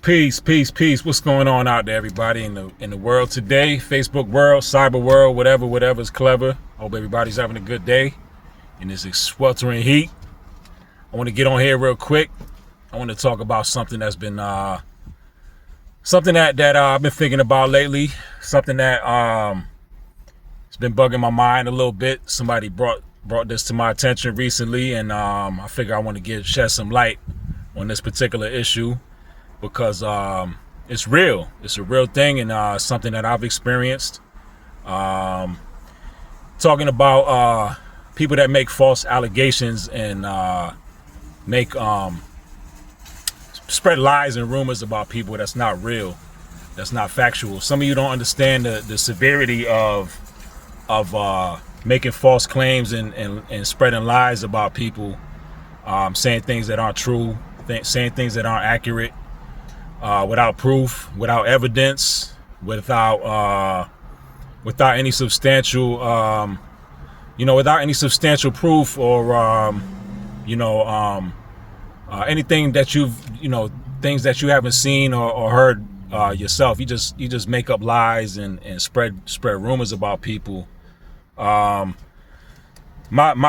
Peace. What's going on out there, everybody in the world today? Facebook world, cyber world, whatever's clever. Hope everybody's having a good day in this sweltering heat. I want to get on here real quick. I want to talk about something that's been something that I've been thinking about lately. Something that it's been bugging my mind a little bit. Somebody brought this to my attention recently, and I figure I want to shed some light on this particular issue. Because it's real. It's a real thing, and something that I've experienced. Talking about people that make false allegations and spread lies and rumors about people that's not real, that's not factual. Some of you don't understand the severity of making false claims and spreading lies about people, saying things that aren't true, saying things that aren't accurate. Without proof, without evidence, without any substantial, without any substantial proof or, anything that things that you haven't seen or heard yourself. You just make up lies and spread rumors about people. My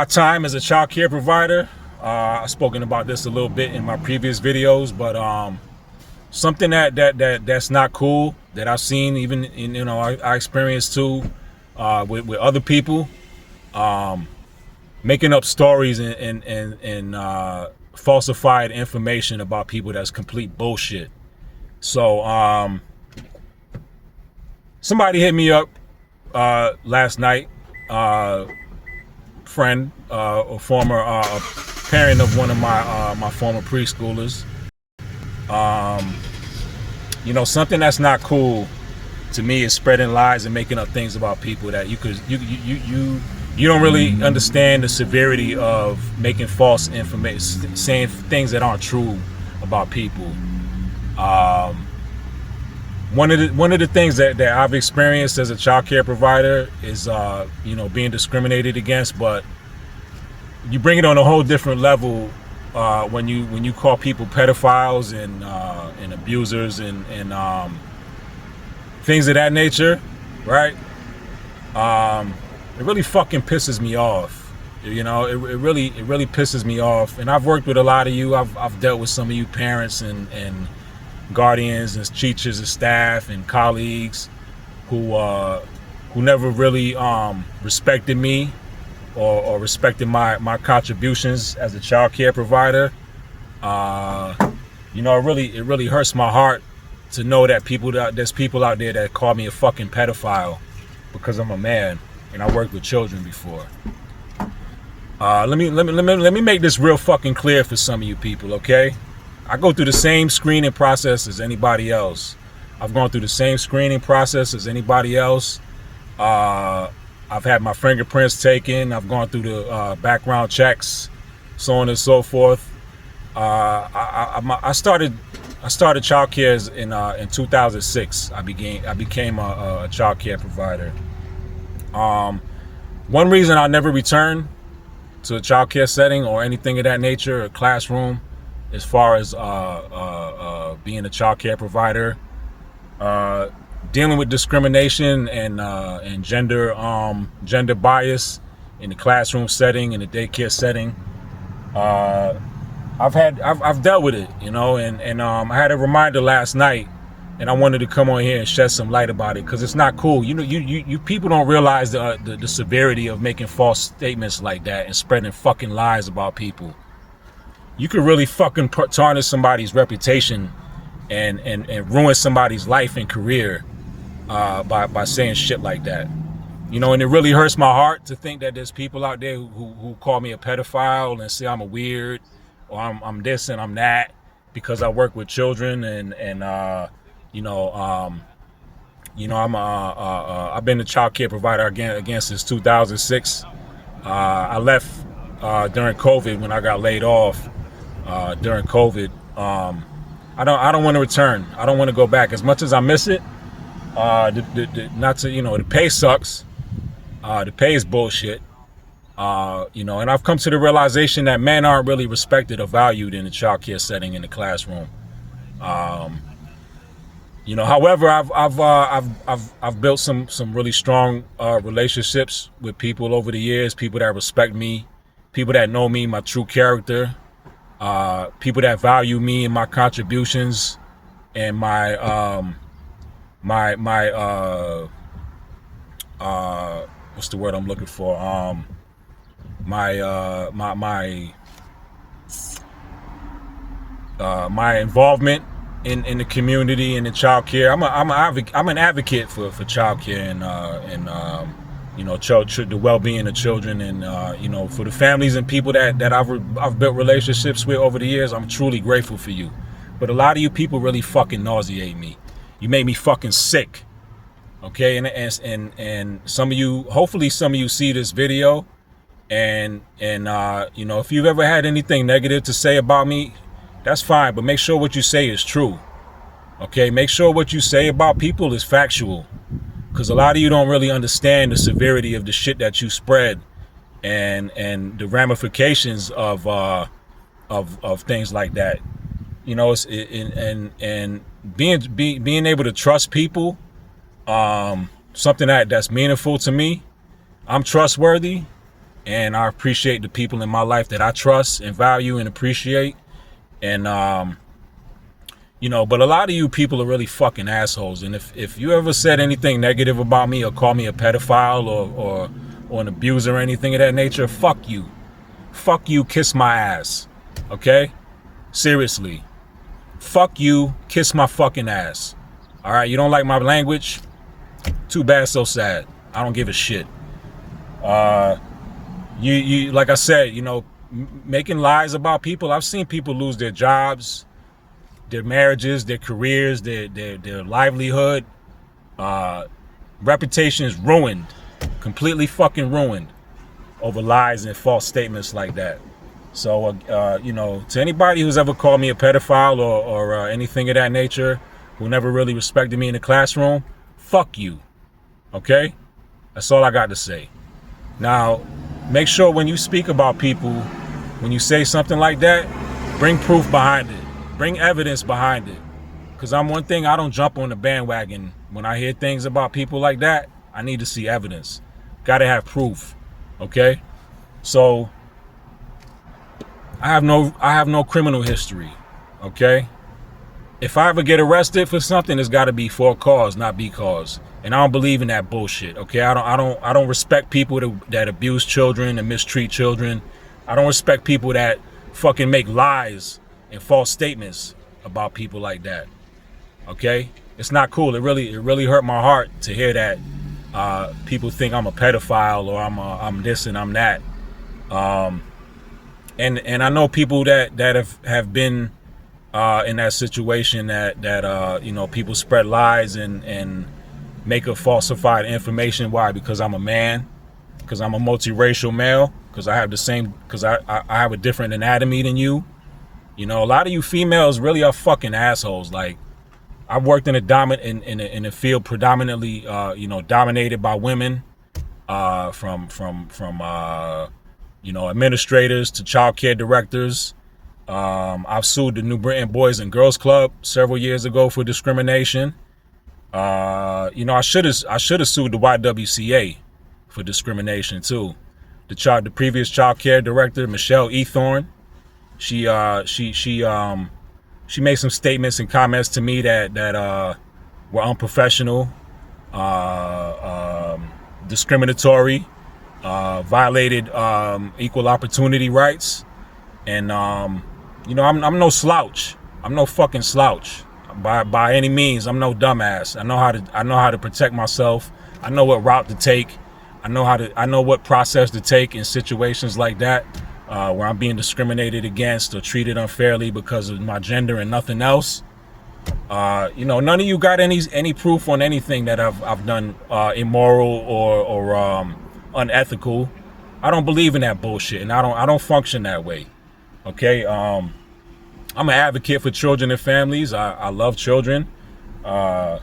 time as a child care provider, I've spoken about this a little bit in my previous videos, but something that's not cool that I've seen, even in I experienced too, with other people, making up stories and falsified information about people that's complete bullshit. So somebody hit me up last night, friend, a former parent of one of my former preschoolers. Something that's not cool to me is spreading lies and making up things about people that you don't really understand the severity of making false information, saying things that aren't true about people. One of the things that I've experienced as a child care provider is being discriminated against, but you bring it on a whole different level when you call people pedophiles and abusers and things of that nature, right? It really fucking pisses me off. It really pisses me off. And I've worked with a lot of you. I've dealt with some of you parents and guardians and teachers and staff and colleagues who never really respected me or respected my contributions as a child care provider. It really hurts my heart to know that there's people out there that call me a fucking pedophile because I'm a man and I worked with children before. Let me make this real fucking clear for some of you people, okay? I go through the same screening process as anybody else. I've gone through the same screening process as anybody else. I've had my fingerprints taken. I've gone through the background checks, so on and so forth. I started child care in 2006. I became a child care provider. One reason I never returned to a child care setting or anything of that nature, a classroom, as far as being a child care provider, dealing with discrimination and gender bias in the classroom setting, in the daycare setting. I've dealt with it, and I had a reminder last night, and I wanted to come on here and shed some light about it because it's not cool. You people don't realize the severity of making false statements like that and spreading fucking lies about people. You could really fucking tarnish somebody's reputation and ruin somebody's life and career by saying shit like that. And it really hurts my heart to think that there's people out there who call me a pedophile and say I'm a weird or I'm this and I'm that because I work with children and I've been a child care provider again since 2006. I left during COVID when I got laid off during COVID. I don't want to return. I don't want to go back as much as I miss it. The pay sucks. The pay is bullshit. And I've come to the realization that men aren't really respected or valued in the child care setting in the classroom. However, I've built some really strong relationships with people over the years. People that respect me, people that know me, my true character, people that value me and my contributions and my what's the word I'm looking for? My involvement in the community and in childcare. I'm an advocate for childcare and the well-being of children and for the families and people that I've built relationships with over the years. I'm truly grateful for you, but a lot of you people really fucking nauseate me. You make me fucking sick. Okay, and some of you, hopefully some of you see this video, and if you've ever had anything negative to say about me, that's fine, but make sure what you say is true. Okay, make sure what you say about people is factual, because a lot of you don't really understand the severity of the shit that you spread and the ramifications of things like that. And being able to trust people, something that's meaningful to me. I'm trustworthy, and I appreciate the people in my life that I trust and value and appreciate. And but a lot of you people are really fucking assholes. And if you ever said anything negative about me or called me a pedophile or an abuser or anything of that nature, fuck you. Fuck you, kiss my ass. Okay? Seriously. Fuck you, kiss my fucking ass. Alright, you don't like my language? Too bad, so sad. I don't give a shit. You like I said, making lies about people. I've seen people lose their jobs, their marriages, their careers, their livelihood. Reputation is ruined, completely fucking ruined over lies and false statements like that. So, to anybody who's ever called me a pedophile or anything of that nature, who never really respected me in the classroom, fuck you. Okay? That's all I got to say. Now, make sure when you speak about people, when you say something like that, bring proof behind it. Bring evidence behind it. Because I don't jump on the bandwagon. When I hear things about people like that, I need to see evidence. Gotta have proof. Okay? So, I have no criminal history. Okay? If I ever get arrested for something, it's gotta be for a cause, not because. And I don't believe in that bullshit. Okay? I don't respect people that abuse children and mistreat children. I don't respect people that fucking make lies and false statements about people like that. Okay? It's not cool. It really hurt my heart to hear that people think I'm a pedophile or I'm this and I'm that. And I know people that have been in that situation that people spread lies and make up falsified information. Why? Because I'm a man, because I'm a multiracial male, because I have a different anatomy than you. A lot of you females really are fucking assholes. Like, I've worked in a field predominantly dominated by women, from administrators to childcare directors. I've sued the New Britain Boys and Girls Club several years ago for discrimination. I should have sued the YWCA for discrimination too. The previous childcare director, Michelle Ethorn, she made some statements and comments to me that were unprofessional, discriminatory, violated equal opportunity rights. And I'm no slouch. I'm no fucking slouch by any means. I'm no dumbass. I know how to protect myself. I know what route to take. I know what process to take in situations like that, where I'm being discriminated against or treated unfairly because of my gender and nothing else. None of you got any proof on anything that I've done immoral or unethical. I don't believe in that bullshit, and I don't function that way. Okay, I'm an advocate for children and families. I love children. I'm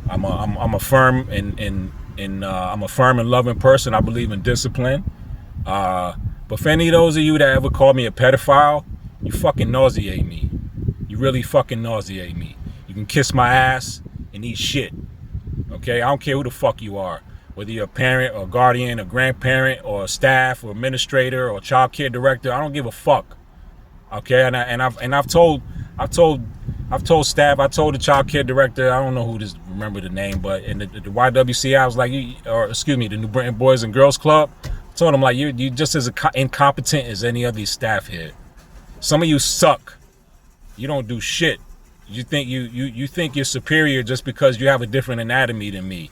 a firm I'm a firm and loving person. I believe in discipline. But for any of those of you that ever call me a pedophile, you fucking nauseate me. You really fucking nauseate me. You can kiss my ass and eat shit. Okay, I don't care who the fuck you are, whether you're a parent or guardian or grandparent or staff or administrator or child care director. I don't give a fuck. Okay, I've told staff, I told the child care director, I don't know who this, remember the name, but in the YWCA, I was like, the New Britain Boys and Girls Club, I told them, like, you just as incompetent as any of these staff here. Some of you suck. You don't do shit. You think you think you're superior just because you have a different anatomy than me,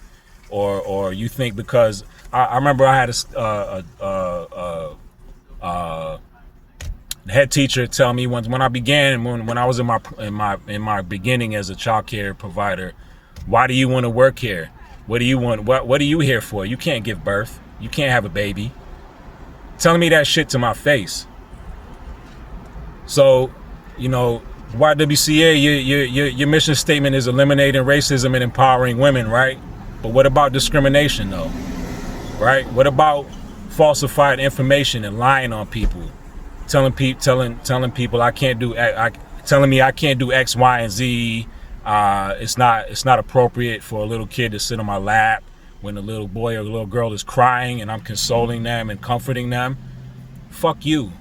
or you think because I remember I had a head teacher tell me when I began, when I was in my beginning as a child care provider, why do you want to work here? What do you want? What are you here for? You can't give birth. You can't have a baby. Telling me that shit to my face. So, YWCA, your mission statement is eliminating racism and empowering women, right? But what about discrimination, though? Right? What about falsified information and lying on people? Telling people I can't do, telling me I can't do X, Y, and Z. It's not appropriate for a little kid to sit on my lap when a little boy or a little girl is crying and I'm consoling them and comforting them. Fuck you.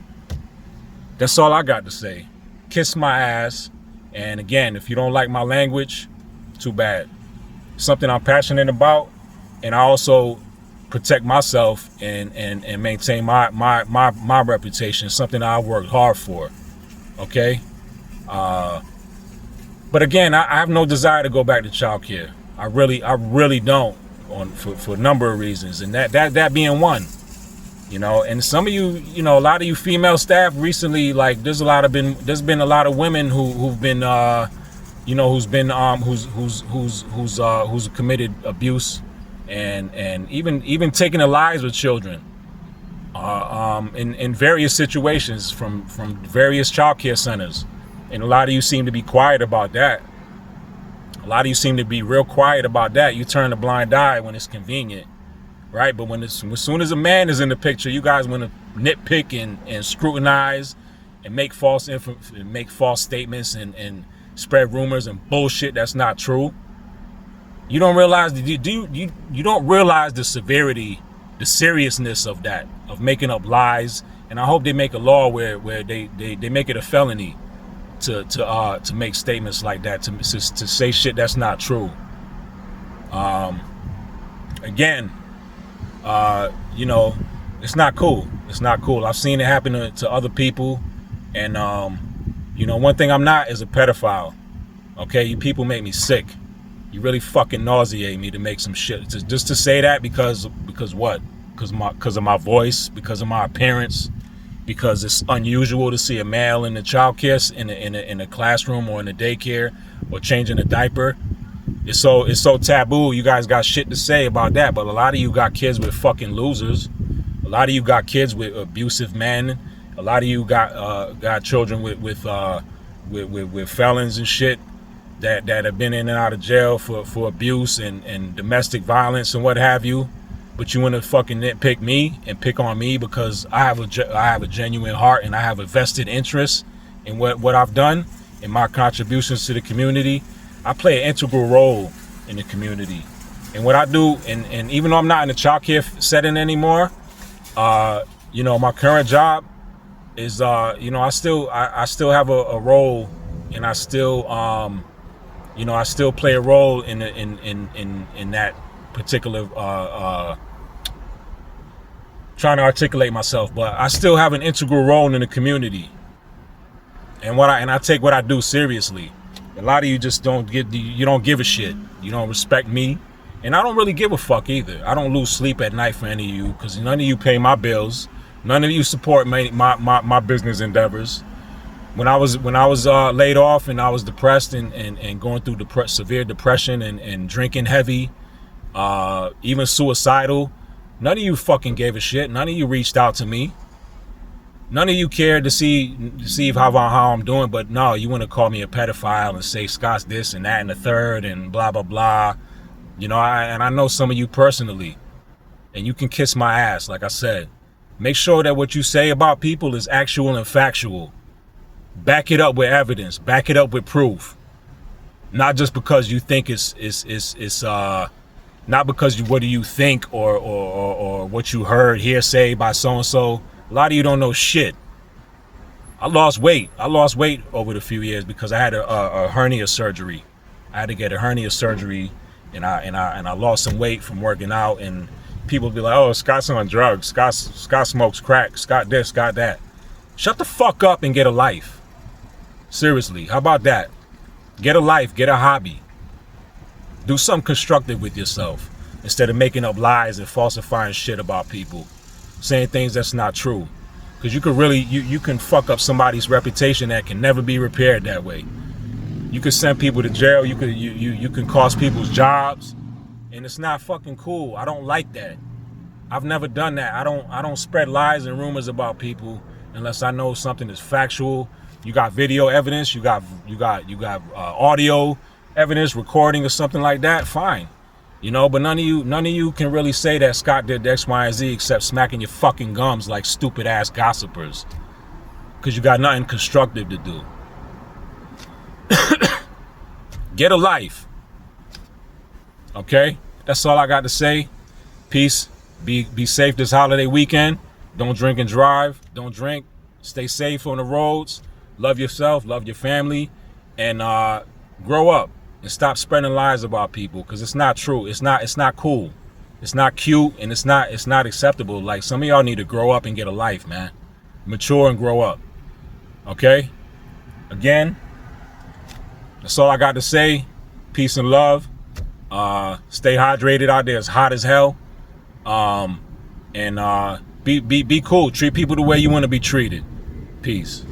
That's all I got to say. Kiss my ass. And again, if you don't like my language, too bad. Something I'm passionate about, and I also protect myself and maintain my reputation, something I worked hard for. Okay? But again, I have no desire to go back to childcare. I really don't, for a number of reasons, and that being one. And some of you, a lot of you female staff recently, like there's been a lot of women who've committed abuse and even taking the lives of children in various situations from various child care centers. And a lot of you seem to be quiet about that. A lot of you seem to be real quiet about that. You turn a blind eye when it's convenient. Right, but as soon as a man is in the picture, you guys want to nitpick and scrutinize and make false statements and spread rumors and bullshit that's not true. You don't realize you don't realize the severity, the seriousness of that, of making up lies. And I hope they make a law where they make it a felony to make statements like that, to say shit that's not true. Again. It's not cool. It's not cool. I've seen it happen to other people. And, one thing I'm not is a pedophile. Okay. You people make me sick. You really fucking nauseate me to make some shit. Just to say that because what? Because of my voice, because of my appearance, because it's unusual to see a male in the childcare, in a classroom or in a daycare or changing a diaper. It's so taboo. You guys got shit to say about that, but a lot of you got kids with fucking losers. A lot of you got kids with abusive men. A lot of you got children with felons and shit that have been in and out of jail for abuse and domestic violence and what have you. But you want to fucking nitpick me and pick on me because I have a genuine heart and I have a vested interest in what I've done and my contributions to the community. I play an integral role in the community. And what I do, and even though I'm not in the child care setting anymore, my current job is, I still have a role, and I still play a role in that particular, trying to articulate myself, but I still have an integral role in the community. And I take what I do seriously. A lot of you just don't give a shit. You don't respect me. And I don't really give a fuck either. I don't lose sleep at night for any of you because none of you pay my bills. None of you support my business endeavors. When I was laid off and I was depressed and going through severe depression and drinking heavy, even suicidal, none of you fucking gave a shit. None of you reached out to me. None of you cared to see how I'm doing, but no, you want to call me a pedophile and say Scott's this and that and the third and blah, blah, blah. I know some of you personally, and you can kiss my ass, like I said. Make sure that what you say about people is actual and factual. Back it up with evidence. Back it up with proof. Not just because you think not because what do you think or what you heard hearsay by so and so. A lot of you don't know shit. I lost weight over the few years because I had a hernia surgery. I had to get a hernia surgery, and I lost some weight from working out. And people be like, "Oh, Scott's on drugs. Scott smokes crack. Scott this, Scott that." Shut the fuck up and get a life. Seriously, how about that? Get a life, get a hobby. Do something constructive with yourself instead of making up lies and falsifying shit about people, saying things that's not true. Because you could really, you can fuck up somebody's reputation that can never be repaired that way. You could send people to jail. You can cost people's jobs, and it's not fucking cool. I don't like that. I've never done that. I don't spread lies and rumors about people unless I know something is factual. You got video evidence. You got audio evidence, recording or something like that. Fine, but none of you can really say that Scott did X, Y, and Z except smacking your fucking gums like stupid ass gossipers, because you got nothing constructive to do. Get a life. Okay, that's all I got to say. Peace. Be safe this holiday weekend. Don't drink and drive. Don't drink. Stay safe on the roads. Love yourself. Love your family, and grow up and stop spreading lies about people, because it's not true. It's not cool. It's not cute, and it's not acceptable. Like, some of y'all need to grow up and get a life, man. Mature and grow up. Okay? Again, that's all I got to say. Peace and love. Stay hydrated out there. It's hot as hell. And be cool. Treat people the way you want to be treated. Peace.